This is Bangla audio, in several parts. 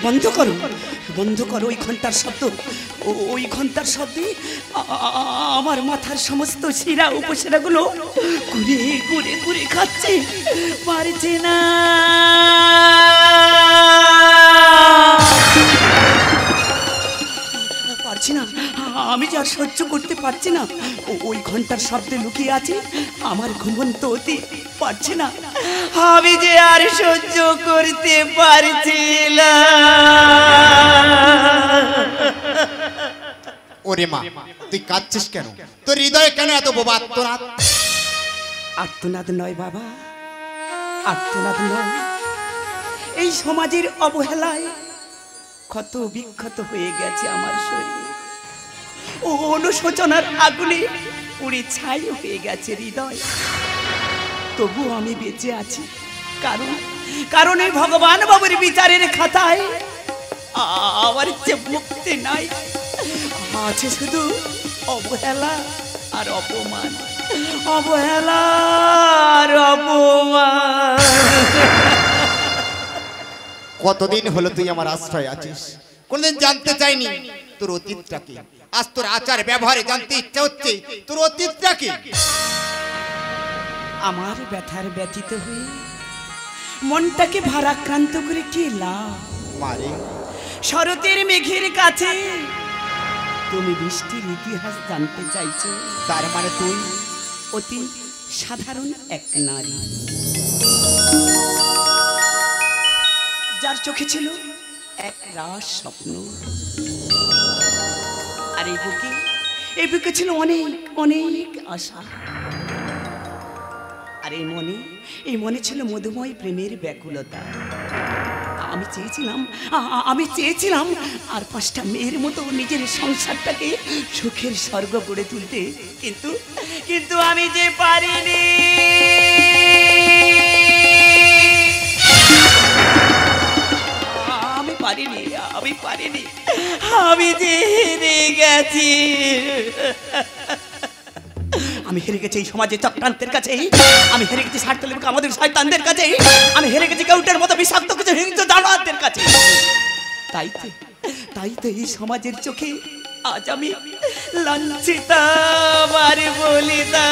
বন্ধ করো, বন্ধ করো ওই ঘন্টার শব্দ। ওই ঘন্টার শব্দে আমার মাথার সমস্ত শিরা উপশিরাগুলো ঘুরে ঘুরে ঘুরে খাচ্ছে, পারছে না। পারছি না, আমি যা সহ্য করতে পারছি না। ওই ঘন্টার শব্দে লুকিয়ে আছে আমার ঘুমন্ত অতি। পারছি না, আমি যে আর সহ্য করতে পারছি না। ওরে মা, তুই কাঁদছিস কেন? তোর হৃদয়ে কেন এত বোবা আর্তনাদ? আর্তনাদ নয় বাবা, আর্তনাদ নয়। এই সমাজের অবহেলায় ক্ষত বিক্ষত হয়ে গেছে আমার শরীর। ও অনুশোচনার আগুনে পুড়ে ছাই হয়ে গেছে হৃদয়। তবু আমি বেঁচে আছি, কারণ এই ভগবান বাবুর বিচারের খাতায় আমার যে মুক্তি নাই, আছে শুধু অবহেলা আর অপমান, অবহেলা আর অপমান। কতদিন হলো তুই আমার আশ্রয় আছিস, কোনদিন জানতে চাইনি তোর অতীতটা কি। আজ তোর আচার ব্যবহারে জানতে ইচ্ছা হচ্ছে তোর অতীতটা কি। আমার ব্যথার ব্যথিত হয়ে মনটাকে ভারাক্রান্ত করে কি লাভ? মারে, শরতের মেঘের কাছে তুমি বৃষ্টির ইতিহাস জানতে চাইছো। তার মানে তুই অতি সাধারণ এক নারী, যার চোখে ছিল এক রাস স্বপ্ন। আর এই বুকে ছিল অনেক অনেক আশা। আর এই মনে ছিল মধুময় প্রেমের ব্যাকুলতা। আমি চেয়েছিলাম আর 5টা মেয়ের মতো নিজের সংসারটাকে সুখের স্বর্গ করে তুলতে, কিন্তু আমি যে পারিনি। আমি যে হেরে গেছি। আমি হেরে গেছি এই সমাজের চক্রান্তের কাছে, আমি হেরে গেছি স্বার্থলোক আমাদের শয়তানদের কাছে, আমি হেরে গেছি কেউটের মতো বিষাক্ত কিছু হিংস্র জানোয়ারদের কাছে। তাই তো এই সমাজের চোখে আজ আমি লাঞ্ছিতা, বারে বলিতা।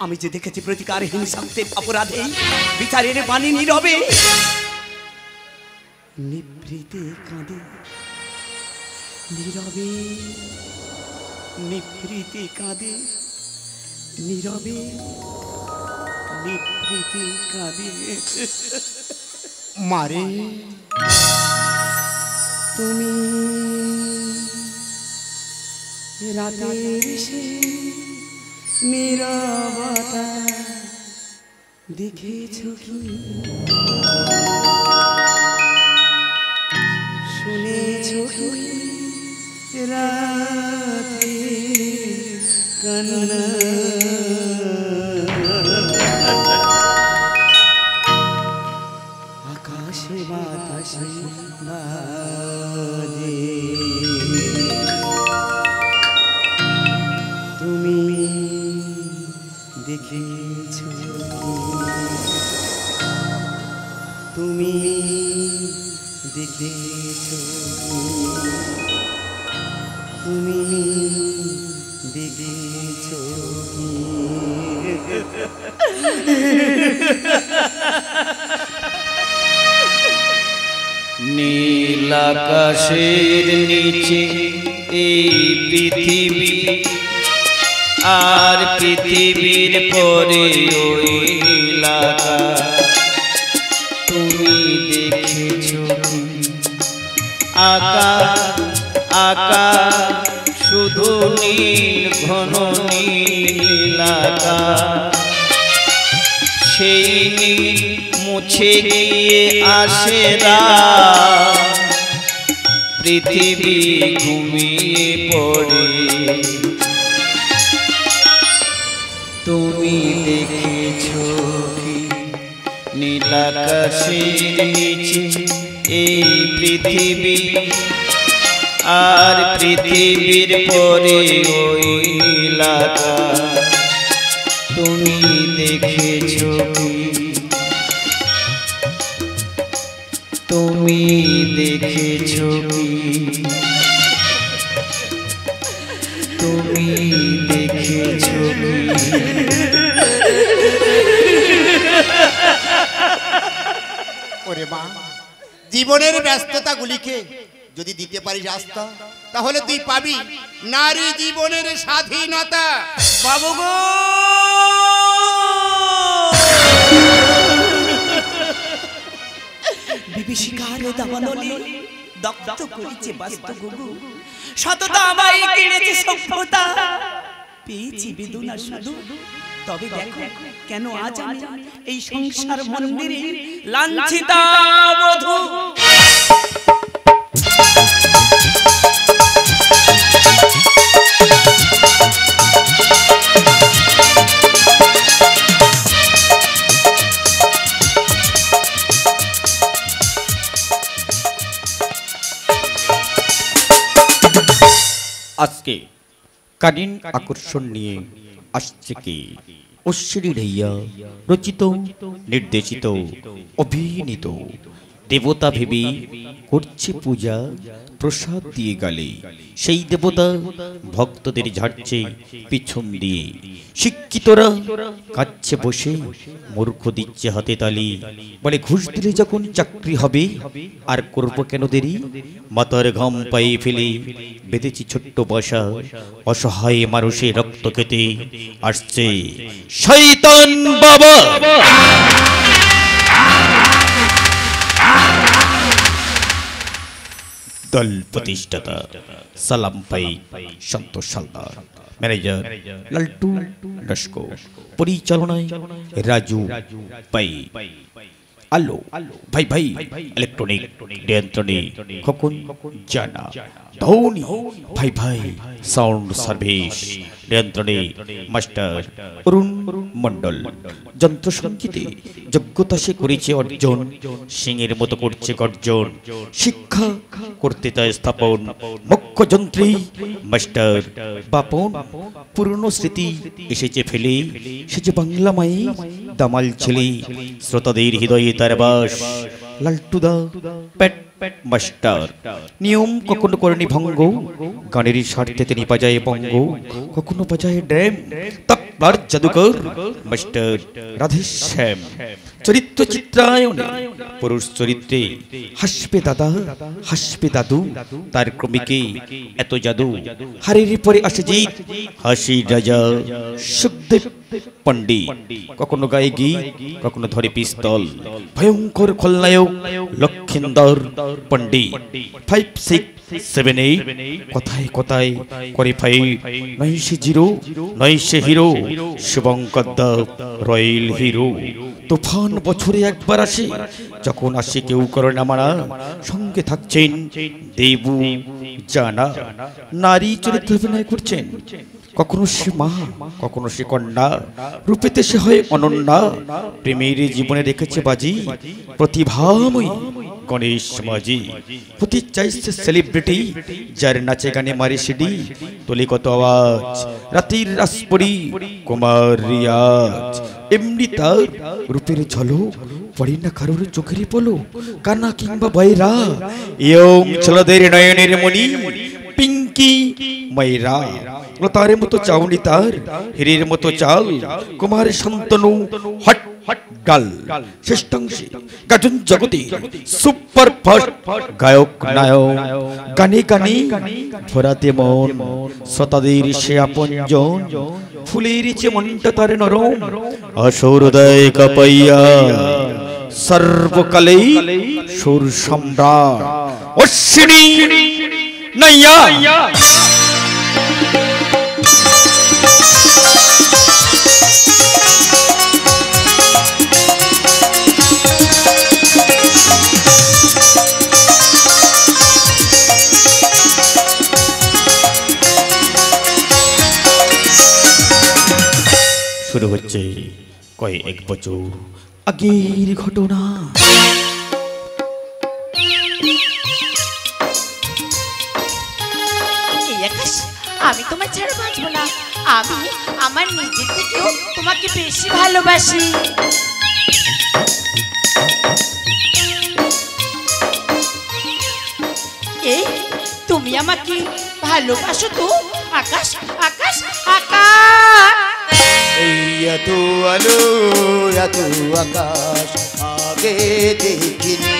আমি যে দেখেছি প্রতিকার হিংসাত্বের অপরাধে বিচারের বাণী নীরবে নিভৃতে কাঁদে, নীরবে নিভৃতে কাঁদে, নীরবে নিভৃতে কাঁদে। মারে, তুমি রাতের সে নীরবতা দেখেছো কি? শুনেছো কি রাতে কান্না? আকাশে বাতাসে বাজে তুমি দেখেছো, তুমি দেখেছো, তুমি দেখেছো। নীল আকাশের নিচে এই পৃথিবী, আর পৃথিবীর পরে ওই নীল আকাশ। তুমি দেখেছো আকাশ, আকাশ শুধু নীল, ঘন নীল আকাশ। সেই নীল মুছে গিয়ে আসে রাত, পৃথিবী ঘুমিয়ে পড়ে। তুমি দেখেছো কি নীল আকাশের নিচে এই পৃথিবী, আর পৃথিবীর পরে ওই নীল আকাশ। তুমি দেখেছো কি? তুমি দেখেছো কি, তুমি দেখেছো কি? ওরে মা, জীবনের ব্যস্ততাগুলিকে যদি দিতে পারিস আস্থা, তাহলে তুই পাবি নারী জীবনের স্বাধীনতা। বাবু গো, বিভীষিকার দাবানলে দগ্ধ করেছে বাস্ত গুগু, সততা আমায় কেড়েছে সভ্যতা, পেয়েছি বেদনা শুধু। তবে দেখো কেন আজ আমি এই সংসার মন্দিরে লাঞ্ছিতা বধূ। আজকে কালীন আকর্ষণ নিয়ে আসছে কি অশ্বিনী ঢাইয়া রচিত, নির্দেশিত, অভিনীত দেবতা ভেবে করছে পূজা, প্রসাদ দিয়ে গালে সেই দেবতা ভক্তদের ঝাড়ছে পিছন দিয়ে। শিক্ষিতরা কাচ্ছে বসে, মূর্খ দিচ্ছে হাতে তালি, বলে ঘুষ দিলে যখন চাকরি হবে আর করবো কেন দেরি। মাথার ঘাম পায়ে ফেলে বেঁধেছি ছোট্ট বাসা, অসহায় মানুষের রক্ত খেতে আসছে শয়তান বাবা। দল প্রতিষ্ঠাতা সালাম পাই সন্তোষ হালদার, ম্যানেজার লালটু লস্কো, পরিচালনায় রাজু পাই। আলো ভাই ভাই ইলেকট্রনিক নিয়ন্ত্রণে খোকন জানা, ধোনি ভাই ভাই সাউন্ড সার্ভিস নিয়ন্ত্রণে মাস্টার অরুণ মন্ডল। যন্ত্র সঙ্গীতে যোগ্যতা সে করেছে অর্জন, সিংহের মতো করছে গর্জন, শিক্ষা করতে তাই স্থাপন, মুখ্য যন্ত্রী মাস্টার বাপন। পুরনো স্মৃতি এসেছে ফেলে, সে যে বাংলা মায়ে দামাল ছেলে, শ্রোতাদের হৃদয়ে তার বাস। লালটুদা পেট মাস্টার, নিয়ম কখনো করেনি ভঙ্গ, গানের স্বার্থে তিনি বাজায় বঙ্গ, কখনো বাজায় ড্যাম। তবলার জাদুকর মাস্টার রাধেশ্যাম। চরিত্র চিত্রায়নে পুরুষ চরিত্রে হাসবে দাদা, হাসবে দাদু, তার ক্রমিকে এত জাদু। হারের পরে আসে জিত, হাসি রাজা সুখদেব পণ্ডিত। কখনো গায়ে গীত, কখনো ধরে পিস্তল, ভয়ঙ্কর খলনায়ক লক্ষিন্দর পণ্ডিত। 5, 6, 7, 8 কথায় কথায় করে ফাইট, নয় সে জিরো, নয় সে হিরো, শুভঙ্কর দাব রয়্যাল হিরো। তুফান বছরে একবার আসে, যখন আসে কেউ করে না মানা, সঙ্গে থাকছেন দেবু জানা। নারী চরিত্র অভিনয় করছেন, কখনো সে মা, কখনো সে কন্যা, রূপেতে সে হয় অনন্যা। প্রেমের জীবনে রেখেছে বাজি, প্রতিভাময়ী গণেশ মাঝি। হতে চাইছে সেলিব্রিটি, যার নাচে গানে মারে সিডি, তোলে কত আওয়াজ রাতের রাসপরি কুমার রিয়াজ। এমনি তার রূপের ঝলক পড়ে না কারোর চোখের পলক, কানা কিংবা বয়রা, ইয়ং ছেলেদের নয়নের মণি পিঙ্কি মাইরা। লতার মতো চাউনি তার, হীরের মতো চাল, কুমার শান্তনু হট গাল। শ্রেষ্ঠাংশে গাজন জগতে সুপার ফাস্ট গায়ক নায়ক, গানে গানে ভরাতে মন, শ্রোতাদের সে আপনজন। ফুলের চেয়ে মনটা তার নরম, আসর হৃদয় কাঁপাইয়া, সর্বকালে সুর সম্রাট অশ্বিনী নাইয়া। শুরু হচ্ছে কয়েক বছর আগের ঘটনা। আমি তোমার ছাড়া বাঁচবো না, আমি আমার নিজের থেকেও তোমাকে বেশি ভালোবাসি। এই তুমি আমাকে ভালোবাসো তো আকাশ আকাশ আকাশ এই এত আলো এত আকাশ আগে দেখিনি,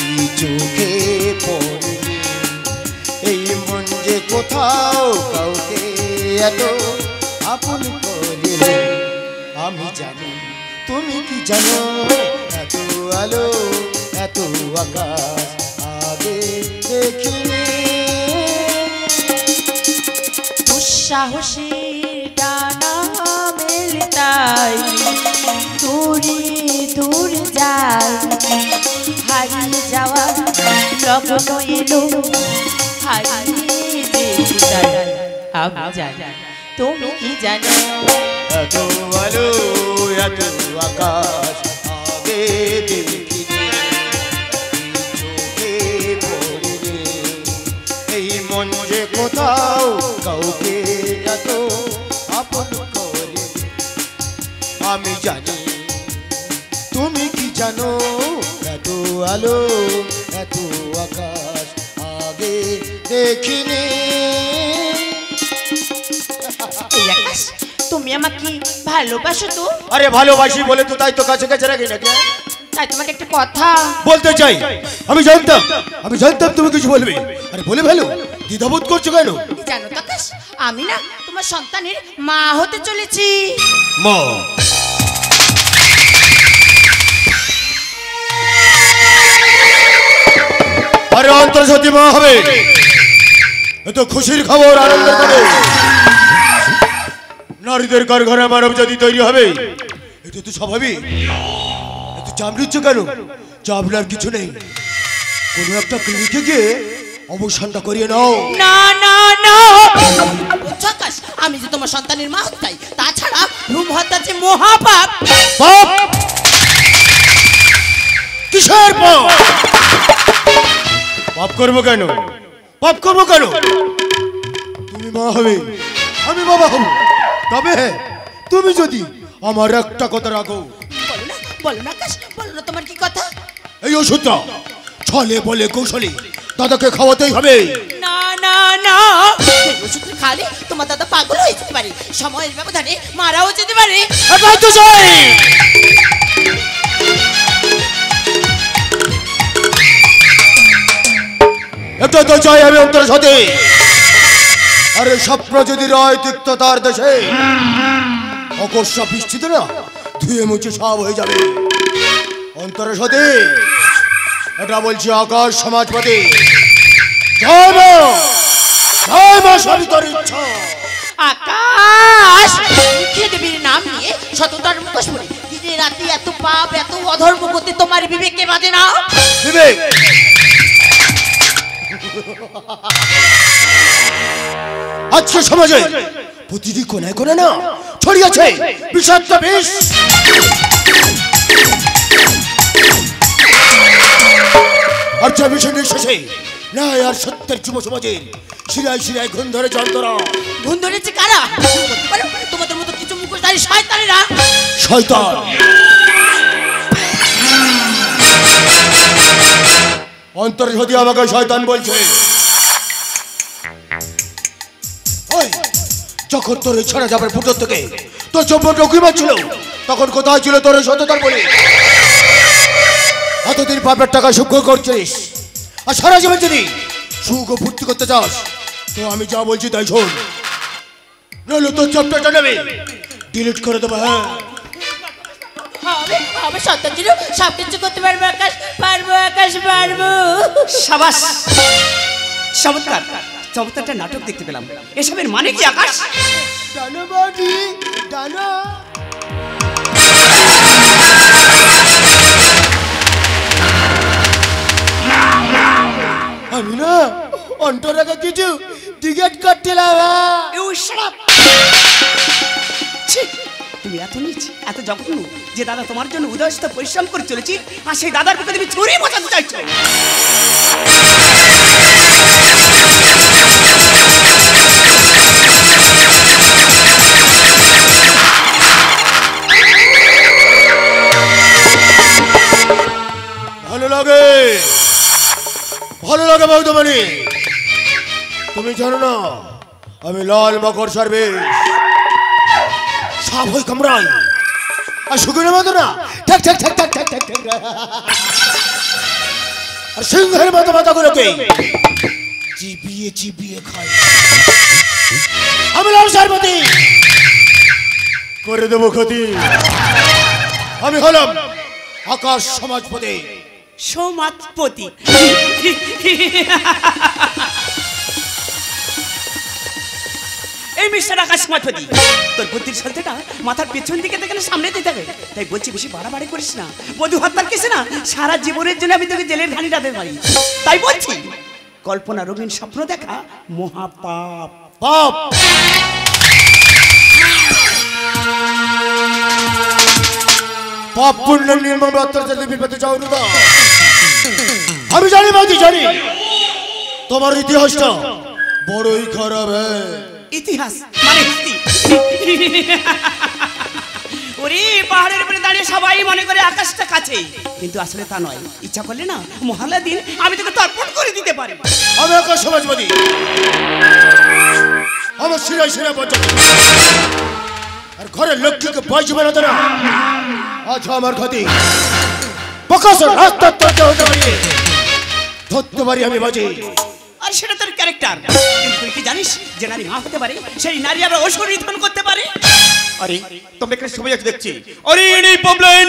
এই চোখে পড়িনি, এই মন যে কোথাও কাউকে এত আপন করে। আমি জানি তুমি কি জানো, এত আলো এত আকাশ আগে দেখিনি। দুঃসাহসের ডানা মেলে তাই দূরে দূরে যায়, হারিয়ে যাওয়া লগ্ন এলো হারিয়ে যেতে চাই। আমি জানি তুমি কি জানো, এত আলো এত আকাশ আগে দেখিনি, চোখে পড়িনি, এই মন যে কোথাও কাউকে এত আপন করে। আমি জানি তুমি কি জানো, এত আলো এত আকাশ আগে দেখিনি। এই আকাশ তুমি আমাকে ভালোবাসো তো? আরে ভালোবাসি বলে তো তাই তো কাছে কাছে রাখি নাকি। তাই তোমাকে একটা কথা বলতে চাই, আমি জানতাম তুমি কিছু বলবে। আরে বলে ভালো, দ্বিধাবোধ করছো কেন? জানো তো আকাশ, আমি না তোমার সন্তানের মা হতে চলেছি। মা? আরে অন্তর্জাতি মা হবে, এত খুশির খবর, আনন্দের খবর। নারীদের কারখানায় মানব জাতি তৈরি হবে, এটা তো স্বাভাবিক। এত চাপ নিচ্ছ কেন? চাপনার কিছু নেই, কোনো একটা ক্লিনিকে গিয়ে অবসানটা করিয়ে নাও। না না না আকাশ, আমি যে তোমার সন্তানের মা হতে চাই, তাছাড়া ভ্রূণ হত্যা যে মহাপাপ। পাপ? কিসের পাপ? পাপ করবো কেন? পাপ করবো কেন? তুমি মা হবে, আমি বাবা হব, তবে তুমি যদি আমার একটা কথা রাখো। বলো না আকাশ, বলো না তোমার কি কথা। এই ওষুধটা ছলে বলে কৌশলে দাদাকে খাওয়াতেই হবে। না না না, এই ওষুধ খালে তোমার দাদা পাগল হয়ে যেতে পারে, সময়ের ব্যবধানে মারাও যেতে পারে। এটাই তো চাই, এটাই তো চাই আমি অন্তরের সাথে। আরে স্বপ্ন যদি রয় তিক্ততার দেশে, অকস্মাৎ বৃষ্টিতে না ধুয়ে মুছে সব হয়ে যাবে। অন্তরের সাথে এটা বলছি আকাশ সমাজপতি। জয় মা, জয় মা সবিতার ইচ্ছা। আকাশ মুখে দেবীর নাম নিয়ে সততার মুখোশ পরে দিনে রাতে এত পাপ এত অধর্ম করতে তোমার বিবেকে বাজে না? বিবেক? আজকে সমাজে প্রতিটি কোনায় কোনায় না ছড়িয়েছে বিষাক্ত বিষ। আর যে বিষয় নিঃশেষে ন্যায় আর সত্যের যুব সমাজের শিরায় শিরায় ঘুম ধরে যন্ত্রণা। ঘুম ধরেছে কারা? তোমাদের মতো কিছু মুখোশধারী শয়তানেরা। শয়তান? অন্তরে যদি আমাকে শয়তান বলছে, ওই যখন তোর ছাড়া যাবার পুজোর থেকে তোর যৌবনটা উকিমান ছিল, তখন কোথায় ছিল তোর সততার বলে? এতদিন পাপের টাকা সুখ করছিস, আর সারা জীবন যদি সুখ ফুর্তি করতে চাস তো আমি যা বলছি তাই শোন, নইলে তোর চ্যাপ্টারটা নেবে ডিলিট করে দেবো। হ্যাঁ হবে সন্তান ছিল, সব কিছু করতে পারবো আকাশ, পারবো আকাশ পারবো। সাবাস, চমৎকার চমৎকার নাটক দেখতে পেলাম। এসবের মানে কি আকাশ? ডানো বাড়ি ডানো। আমি না অন্তরাকে কিছু টিকেট করছিলাম। তুমি এত নিচ এত জঘন্য যে দাদা তোমার জন্য উদয়স্ত পরিশ্রম করে চলেছি, আর সেই দাদার প্রতি তুমি ছুরি বসাতে চাইছো। ভালো লাগে বৌদ্ধমণি। তুমি জানো না আমি লাল মকর সার্ভিস সাপ হই কামড়াই আর শুকিয়ে মতো না ঠেক ঠেক ঠেক ঠেক ঠেক ঠেক ঠেক আর সিংহের মতো মাথাগুলোকে চিবিয়ে চিবিয়ে খাই। আমি লাল সার্বতী করে দেবো ক্ষতি। আমি হলাম আকাশ সমাজপতি। সমাজপতি এই মিস্টার আকাশ সমাজপতি, তোর বুদ্ধির সলতেটা মাথার পেছন দিকে দেখলে সামনে দিতে হবে। তাই বলছি বেশি বাড়াবাড়ি করিস না। বধূ হত্যার কেসে না সারা জীবনের জন্য আমি তোকে জেলের ঘানিটা দিতে পারি। তাই বলছি কল্পনা রঙিন স্বপ্ন দেখা মহাপাপ। পাপ পাপ পুণ্য নির্মম অত্যাচার বিপদে যাও না। আমি জানি বৌদি জানি তোমার ইতিহাসটা বড়ই খারাপ। ইতিহাস মানে হিস্ট্রি। ওরে পাহাড়ের উপরে দাঁড়িয়ে সবাই মনে করে আকাশটা কাছে, কিন্তু আসলে তা নয়। ইচ্ছা করলে না মহালয়া দিন আমি তোকে তর্পণ করে দিতে পারি। আমি আকাশ সমাজবাদী, আমার শিরায় শিরা পর্যন্ত আর ঘরের লক্ষ্মীকে বয়স বানাতে না। আজ আমার ক্ষতি প্রকাশ রাস্তা ধরতে পারি আমি বাজি। আর সেটা তোর ক্যারেক্টার, কিন্তু তুই কি জানিস যে নারী মা হতে পারে, সেই নারী আবার অসুর নিধন করতে পারে। আরে তোমরা এখানে সবাই আছে দেখছি। আরে এই প্রবলেম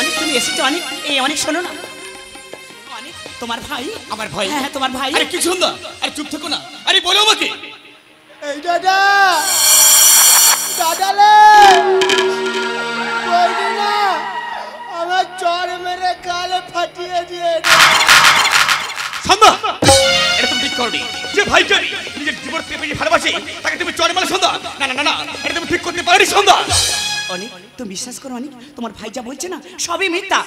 অনেক তুমি এসেছো অনেক। এই অনেক শোনো না, অনেক তোমার ভাই। আমার ভাই? হ্যাঁ হ্যাঁ তোমার ভাই। আরে কি সুন্দর, আরে চুপ থেকো না। আরে বলো আমাকে। এই দাদা দাদালে বলবি না আমার চর মেরে গালে ফাটিয়ে দিয়ে। সন্ধ্যা এটা তুমি ঠিক করনি। যে ভাইকে নিজের জীবন থেকে বেশি ভালোবাসে তাকে তুমি চড় মারলে সন্ধ্যা। না না না না, এটা তুমি ঠিক করতে পারোনি সন্ধ্যা। অনেক তুমি বিশ্বাস করো অনেক, তোমার ভাই যা বলছে না সবই মিথ্যা।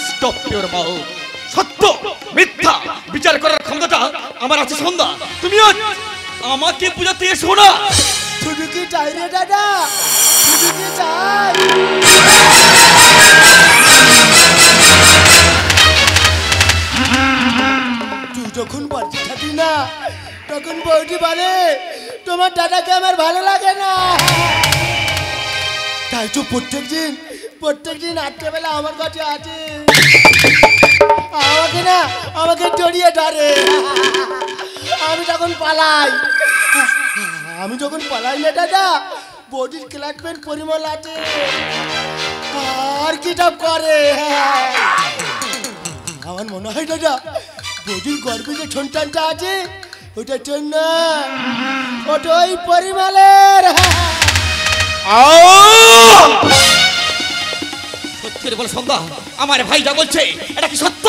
Stop your mouth. সত্য মিথ্যা বিচার করার ক্ষমতাটা আমার আছে সন্ধ্যা। তুমি আজ আমাকে বুঝাতে এসো না। শুধু কি চাই রে দাদা, শুধু কি চাই? তুই যখন বাড়িতে থাকি না তখন বৌদি বলে তোমার দাদাকে আমার ভালো লাগে না। তাই তো প্রত্যেক দিন রাত্রেবেলা আমার কাছে আছে, আমাকে জড়িয়ে ধরে। আমি যখন পালাই না দাদা, বডির ক্লাসমেট পরিমল আছে আর কি সব করে। আমার মনে হয় দাদা বডির গর্ভে যে সন্তানটা আছে ওটা জন্য ওটা ওই পরিমলের। সত্যি বল সন্ধ্যা, আমার ভাই যা বলছে এটা কি সত্য?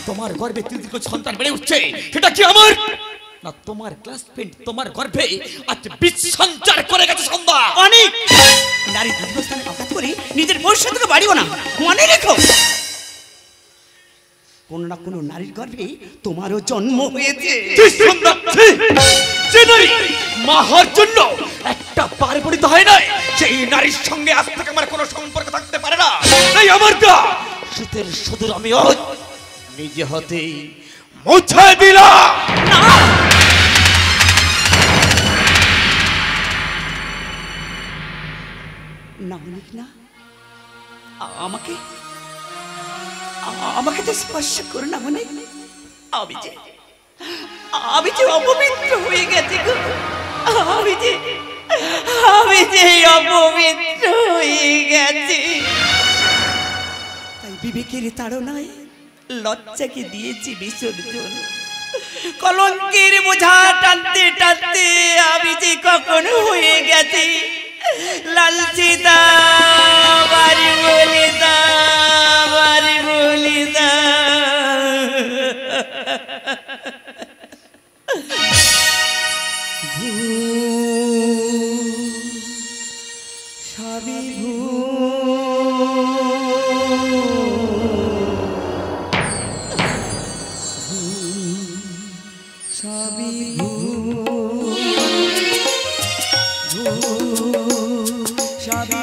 তোমার গর্ভে তৃতীয় সন্তান বেড়ে উঠছে, সেটা কি আমার না তোমার ক্লাসমেট তোমার গর্ভে আজ বীজ সঞ্চার করে গেছে সন্ধ্যা? অনেক নারী ধর্মস্থানে আঘাত করে নিজের ভবিষ্যৎকে বাড়িও না। মনে রেখো কোন না কোন নারীর গর্ভে তোমারও জন্ম হয়েছে। যে নারী মা হওয়ার জন্য একটা বার পরিত হয় না, সেই নারীর সঙ্গে আজ থেকে আমার কোনো সম্পর্ক থাকতে পারে না। তাই আমার দা শীতের সুদূর আমি নিজে হাতে মুছে দিলাম। না অনেক না, আমাকে আমাকে তো স্পর্শ করো না অনেক। আমি যে অপবিত্র হয়ে গেছি গো। আমি যে অপবিত্র হয়ে গেছি। তাই বিবেকের তাড়নায় লজ্জাকে দিয়েছি বিসর্জন। কলঙ্কের বোঝা টানতে টানতে আমি যে কখন হয়ে গেছি লালচি দা বাড়ি বলে দা বাড়ি বলে দা। সবই সবই সবই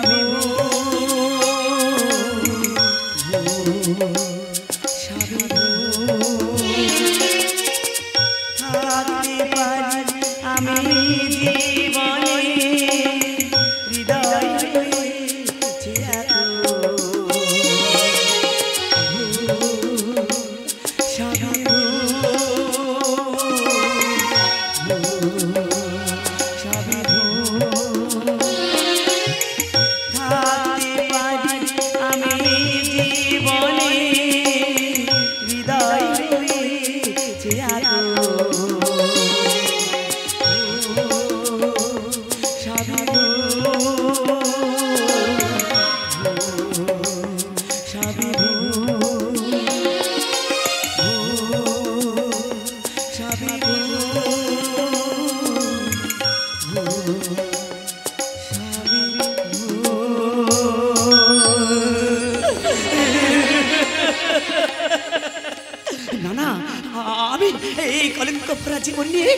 থাকতে পারি আমি জীবনে হৃদয় হয়েছে এত জীবন নিয়ে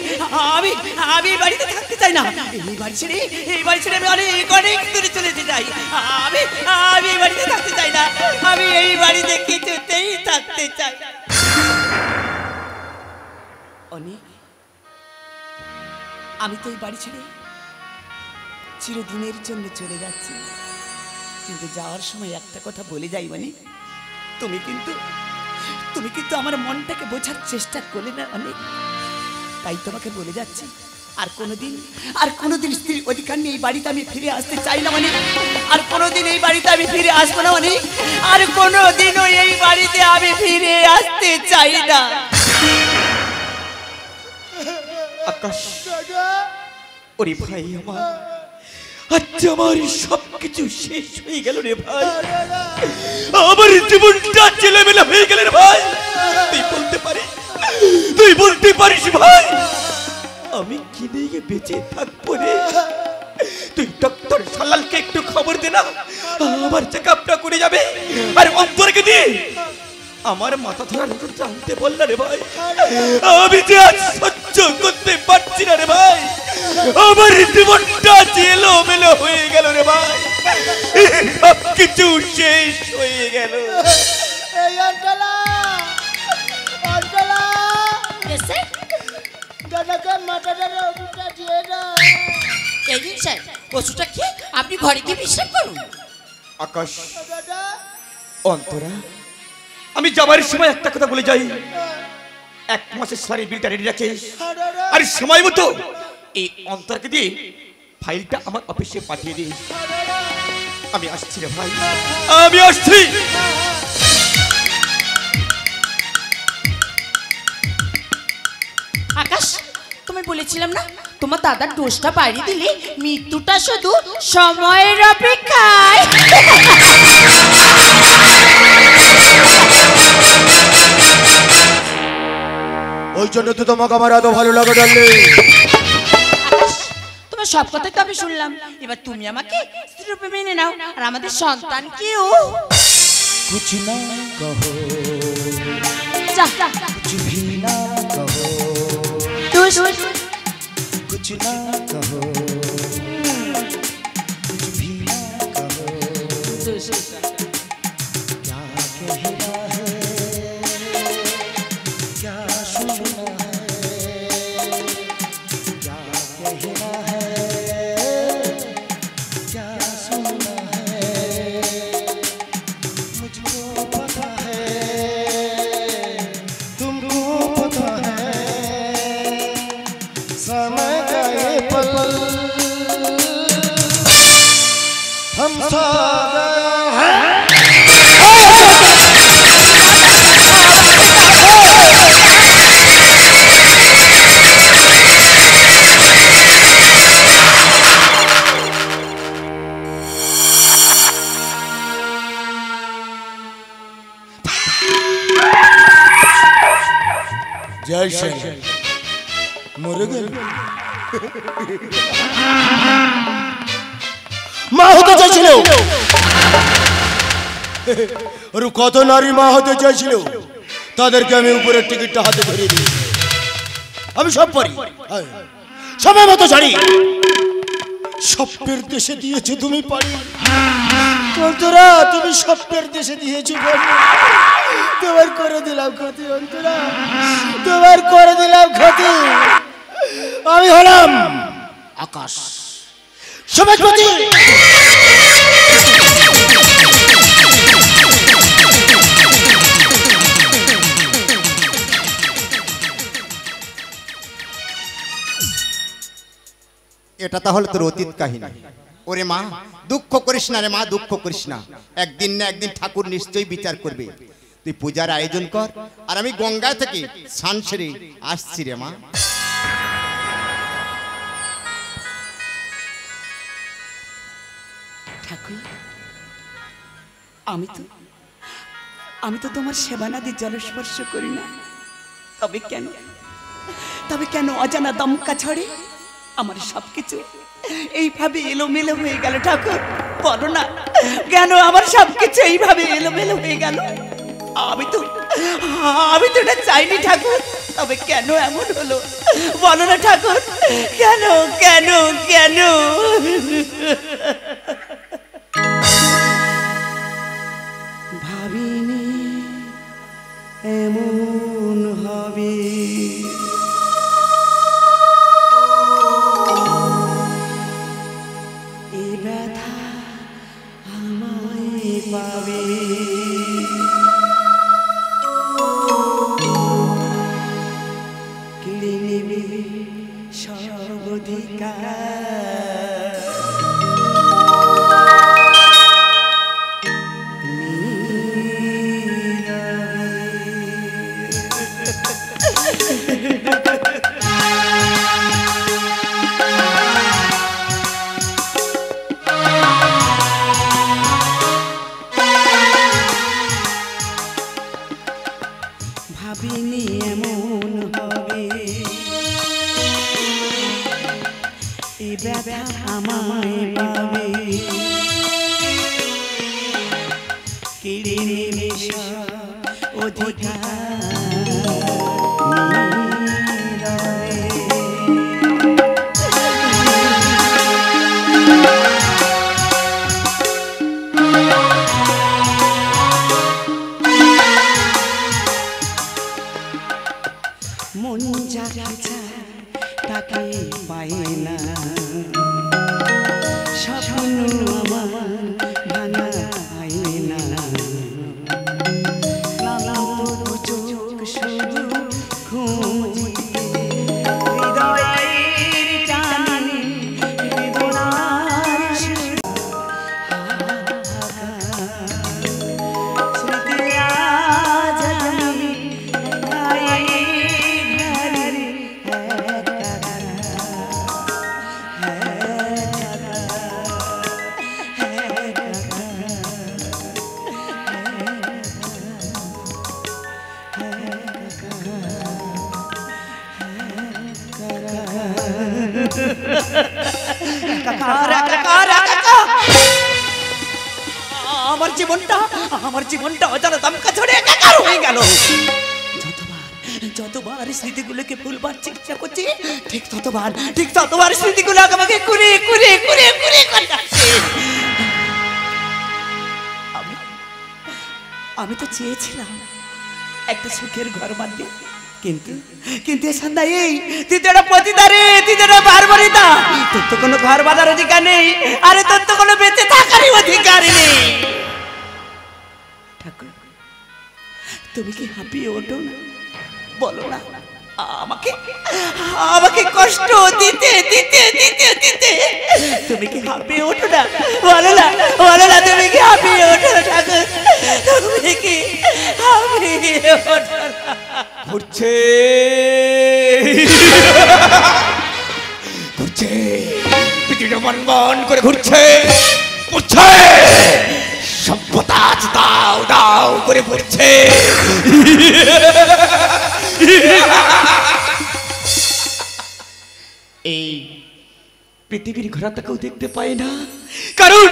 আমি আমি বাড়িতে থাকতে চাই না। এই বাড়ি ছেড়ে আমি অনেক দূরে চলে যেতে চাই। আমি আমি বাড়িতে থাকতে চাই না। আমি এই বাড়িতে কিছুতেই থাকতে চাই না। অনেক আমি তো এই বাড়ি ছেড়ে চিরদিনের জন্য চলে যাচ্ছি, কিন্তু যাওয়ার সময় একটা কথা বলে যাই, মানে তুমি কিন্তু আমার মনটাকে বোঝার চেষ্টা করলে না অনেক। তাই তোমাকে বলে যাচ্ছি, আর কোনোদিন স্ত্রীর অধিকার নিয়ে এই বাড়িতে আমি ফিরে আসতে চাই না, মানে আর কোনোদিন এই বাড়িতে আমি ফিরে আসবো না, মানে আর কোনোদিনও এই বাড়িতে আমি ফিরে আসতে চাই না। আকাশ, ওরে ভাই আমার, আজ আমার সবকিছু শেষ হয়ে গেল রে ভাই। আমার জীবনটা ছেলেমেলা হয়ে গেল রে ভাই। তুই বলতে পারিস ভাই আমি কি নিয়ে বেঁচে থাকবো রে? তুই ডক্টর সালালকে একটু খবর দে না, আমার চেকআপটা করে যাবে। আর অন্তরকে দিয়ে আমার মাথা ধরার মতো জানতে বল না রে ভাই। আমি যে আজ সহ্য করতে পারছি না রে ভাই। আমার জীবনটা এলোমেলো হয়ে গেল রে ভাই, সব কিছু শেষ হয়ে গেল। ওষুধটা খেয়ে আপনি ঘরে গিয়ে বিশ্রাম করুন। আকাশ, অন্তরা, আমি যাবার সময় একটা কথা বলে যাই, 1 মাসের সারি বিলটা রেডি রাখিস। আর সময় মতো এই অন্তরকে দিয়ে ফাইলটা আমার অফিসে পাঠিয়ে দিস। আমি আসছি রে ভাই, আমি আসছি। আকাশ, তুমি বলেছিলাম না তোমার দাদার ডোজটা বাড়ি দিলে মৃত্যুটা শুধু সময়ের অপেক্ষায়। ওই জন্য তো তোমাকে আমার এত ভালো লাগে ডার্লিং। তোমার সব কথাই তো আমি শুনলাম, এবার তুমি আমাকে স্ত্রীরূপে মেনে নাও আর আমাদের সন্তান কেউ कुछ ना कहो, कुछ भी ना कहो, कुछ ना कहो, कुछ भी ना कहो। क्या कहना है, क्या सुनना है, क्या कहना है, क्या सुनना है, मुझको पता है, तुमको पता है, समय का ये पल हम सा गया है। जय श्री मुर्गन মা হতে চাইছিল, আর কত নারী মা হতে চাইছিল, তাদেরকে আমি উপরের টিকিটটা হাতে ধরিয়ে দিই। আমি সব পারি, সময় মতো ছাড়ি। স্বপ্নের দেশে দিয়েছো তুমি পারি, অন্তরা তুমি স্বপ্নের দেশে দিয়েছো পারি। তোমার করে দিলাম ক্ষতি অন্তরা, তোমার করে দিলাম ক্ষতি। আমি হলাম আকাশ। সমাজপতি এটা তাহলে তোর অতীত কাহিনী। ওরে মা দুঃখ করিস না রে মা, দুঃখ করিস না, একদিন না একদিন ঠাকুর নিশ্চয়ই বিচার করবে। তুই পূজার আয়োজন কর, আর আমি গঙ্গা থেকে স্নান সেরে আসছি রে মা। ঠাকুর, আমি তো তোমার সেবা নদী জলস্পর্শ করি না, তবে কেন অজানা দমকা ছড়ে আমার সবকিছু এইভাবে এলোমেলো হয়ে গেল? ঠাকুর বলো না, কেন আমার সবকিছু এইভাবে এলোমেলো হয়ে গেল? আমি তো এটা চাইনি ঠাকুর, তবে কেন এমন হলো বলো না ঠাকুর, কেন কেন কেন? ভাবিনি এমন হবে, এ ব্যথা আমায় পাবে, কেড়ে নেবে সব অধিকার, ভাবিনি এমন হবে, এ ব্যথা আমায় পাবে, কেড়ে নেবে সব অধিকার, মন যাকে চায় তাকে পায় না, স্বপ্ন আমার ভাঙা হয় না, চোখ শুধু খুঁজে হৃদয়ের টানে বেদনার স্মৃতি আজ আমি আমার জীবনটা অজানা দমকা ছড়ে একাকার হয়ে গেল। যতবার স্মৃতিগুলোকে ভুলবার চেষ্টা করছি, ঠিক ততবার স্মৃতিগুলো আমাকে কুড়ে কুড়ে কুড়ে কুড়ে আমি তো চেয়েছিলাম একটা সুখের ঘর বাঁধতে, কিন্তু সন্ধ্যা এই তুই তো একটা পতিতারে, তুই তো একটা বারবারিতা, তোর তো কোনো ঘর বাঁধার অধিকার নেই, আরে তোর তো কোনো বেঁচে থাকারই অধিকার নেই। ঠাকুর তুমি কি হাঁপিয়ে ওঠো না? বলো না, আমাকে কষ্ট দিতে দিতে দিতে দিতে তুমি কি হাঁপিয়ে ওঠো না? বলো না তুমি কি হাঁপিয়ে ওঠো না? ঠাকুর তুমি কি হাঁপিয়ে ওঠো না? ঘুরছে পৃথিবীটা বন করে ঘুরছে, সভ্যতা দাও দাও করে ঘুরছে। এই পৃথিবীর ঘোরাটা কেউ দেখতে পায় না, কারণ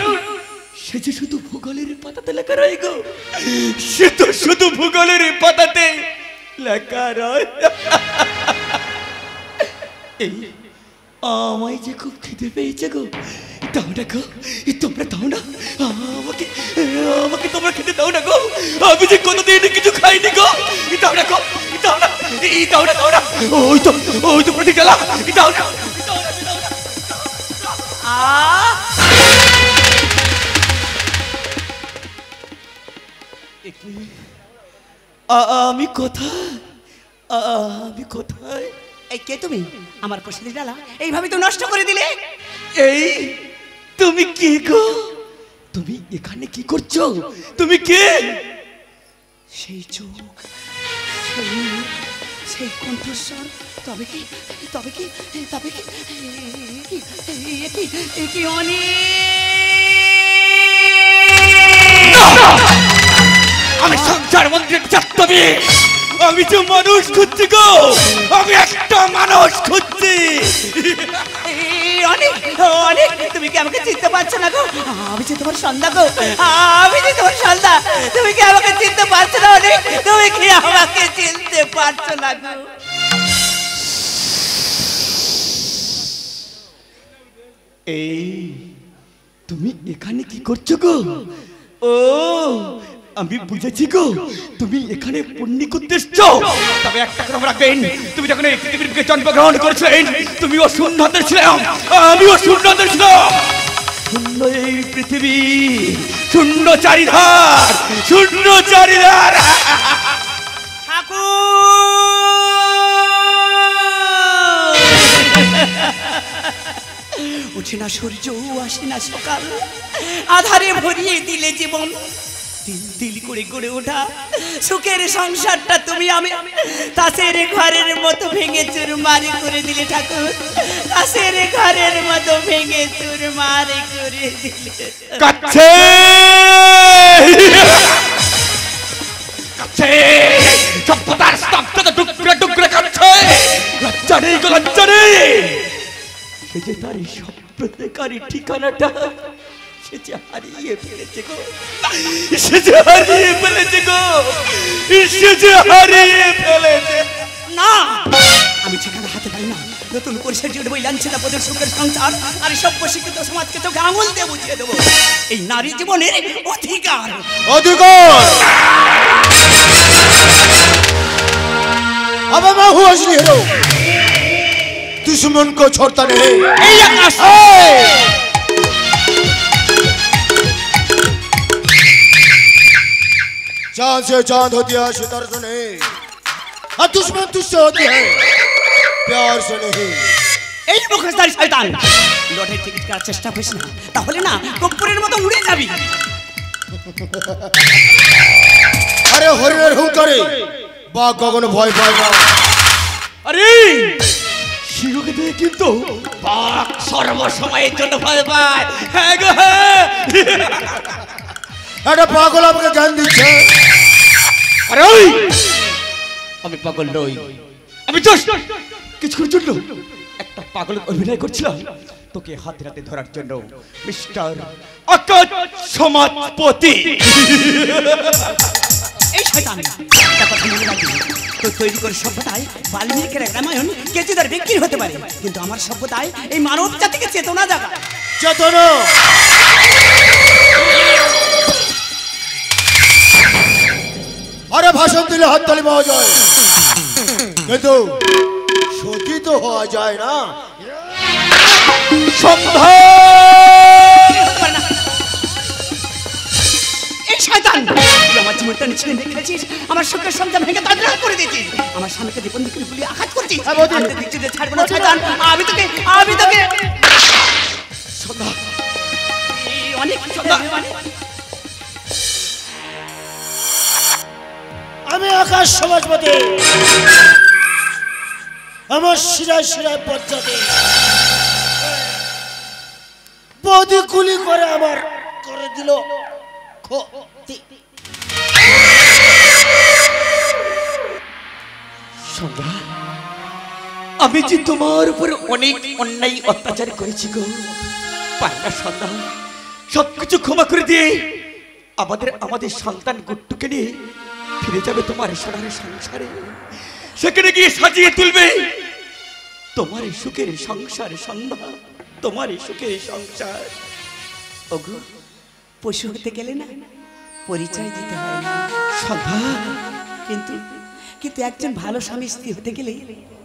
সে যে শুধু ভূগোলের পাতাতে লেখা রয় গো, সে তো শুধু ভূগোলের পাতাতে লেখা রয়। এই আমায় যে খুব খিদে পেয়েছে গো, দাও না গো, তোমরা দাও না আমাকে তোমরা খেতে দাও না গো, আমি যে কোনোদিন কিছু খাইনি গো, দাও না গো, দাও না, ওই তো প্রতীক ডালা, দাও না আমি কোথায়? আমি কোথায়? এই কে তুমি? আমার প্রসাদের ডালা এইভাবে তো নষ্ট করে দিলে। এই তুমি কে গো? তুমি এখানে কি করছো? তুমি কে? সেই চোখ, সেই কণ্ঠস্বর, তবে কি তবে কি তবে কি কি আমি সংসার মন্দিরের চাত্তবি, আমি তো মানুষ খুঁজছি গো, আমি একটা মানুষ খুঁজছি। অনেক অনেক, তুমি কি আমাকে চিনতে পারছো না গো? আমি যে তোমার সন্ধ্যা গো, আমি যে তোমার সন্ধ্যা। তুমি কি আমাকে চিনতে পারছো না? অনেক, তুমি কি আমাকে চিনতে পারছো না গো? এই তুমি এখানে কি করছো গো? ও আমি বুঝেছি গো, তুমি এখানে পুণ্যি করতে এসছো। তবে একটা কথা রাখবেন, তুমি যখন এই পৃথিবীর বুকে জন্মগ্রহণ করেছিলেন, তুমি অশূন্যদের ছিলাম, আমিও শূন্যদের ছিলাম। শূন্য এই পৃথিবী, শূন্য চারিধার, শূন্য চারিধার। উঠে না সূর্য, আসে না সকাল, আধারে ভরিয়ে দিলে জীবন। তিল তিল করে গড়ে ওঠা সুখের সংসারটা তুমি আমি তাসের ঘরের মতো ভেঙে চুরমারি করে দিলে ঠাকুর। তাসের ঘরের মতো ভেঙে চুরমারি করে দিলে। কাছে কাছে সভ্যতার স্তব্ধতা টুকরে টুকরে কাছে। লজ্জা নেই গো, লজ্জা নেই। সে যে তার সভ্যতাকারী ঠিকানাটা সে যে হারিয়ে ফেলেছে গো, সে যে হারিয়ে ফেলেছে গো, সে যে হারিয়ে ফেলেছে। না, আমি ঠিকানা হাতে পাই না। নতুন পরিষদ জুড়ে বই লাঞ্ছে না পদের সুখের সংসার, আর সভ্য শিক্ষিত সমাজকে চোখে আঙুল দিয়ে বুঝিয়ে দেবো এই নারী জীবনের অধিকার। অধিকার अब मैं हूँ असली हीरो, दुश्मन को छोड़ता नहीं। चांद से चांद होती है, सितारे से नहीं, और दुश्मन तुझसे होती है, प्यार से नहीं। এই মুখোশধারী শয়তান, লটারি টিকিট কাটার চেষ্টা করিস না, তাহলে না কপ্পুরের মতো উড়ে যাবি। আরে হরিণের হুঙ্কারে বাঘ কখনো ভয় পায় না। আরে শিরোকে দিয়ে কিন্তু বাঘ সর্বসময়ের জন্য ভয় পায়। হ্যাঁ গো, হ্যাঁ। একটা পাগল আমাকে জ্ঞান দিচ্ছে। আরে ওই আমি পাগল নই, আমি জাস্ট কিছুক্ষণের জন্য একটা পাগলের অভিনয় করছিলাম তোকে হাতে হাতে ধরার জন্য, মিস্টার আকাশ সমাজপতি। এই শয়তান, একটা কথা মনে রাখবি, তোর তৈরি করে সভ্যতায় বাল্মীকির রামায়ণ কেজিদার বিক্রি হতে পারে, কিন্তু আমার সভ্যতায় এই মানব জাতিকে চেতনা জাগা। চেতনা আরে ভাষণ দিলে হাততালি পাওয়া যায়, কিন্তু সত্যি তো হওয়া যায় না। এই শয়তান, তুই আমার জীবনটা নিচে দেখেছিস, আমার সুখের সংসার ভেঙে তাজরা করে দিয়েছিস, আমার স্বামীকে জীবন দিকে গুলিয়ে আঘাত করছিস। আমি দেখছি যে ছাড়বো না শয়তান, আমি তোকে সন্ধ্যা অনেক সন্ধ্যা। আমি আকাশ সমাজপতি, আমার শিরায় শিরায় পর্যাতে বদি গুলি করে আমার করে দিল ক্ষতি। সন্ধ্যা, আমি যে তোমার উপর অনেক অন্যায় অত্যাচার করেছি গো, পারি না সন্ধ্যা সবকিছু ক্ষমা করে দিয়ে আমাদের সন্তান গুট্টুকে নিয়ে ফিরে যাবে তোমার সোনার সংসারে, সেখানে গিয়ে সাজিয়ে তুলবে তোমার সুখের সংসার। সন্ধ্যা, তোমার সুখের সংসার। ওগো, পশু হতে গেলে না পরিচয় দিতে হয় না সন্ধ্যা, কিন্তু একজন ভালো স্বামী স্ত্রী হতে গেলে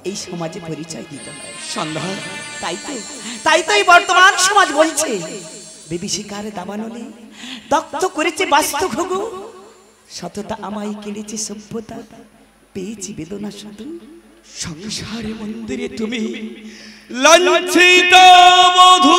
এই সমাজে পরিচয় দিতে হয়। সন্ধ্যা তাই তো এই বর্তমান সমাজ বলছে বিভীষিকার দাবানলে দগ্ধ করেছে বাস্তু ঘুঘু, সততা আমায় কেড়েছে সভ্যতা, পেয়েছি বেদনা শুধু। সংসারে মন্দিরে তুমি লাঞ্ছিত বধূ।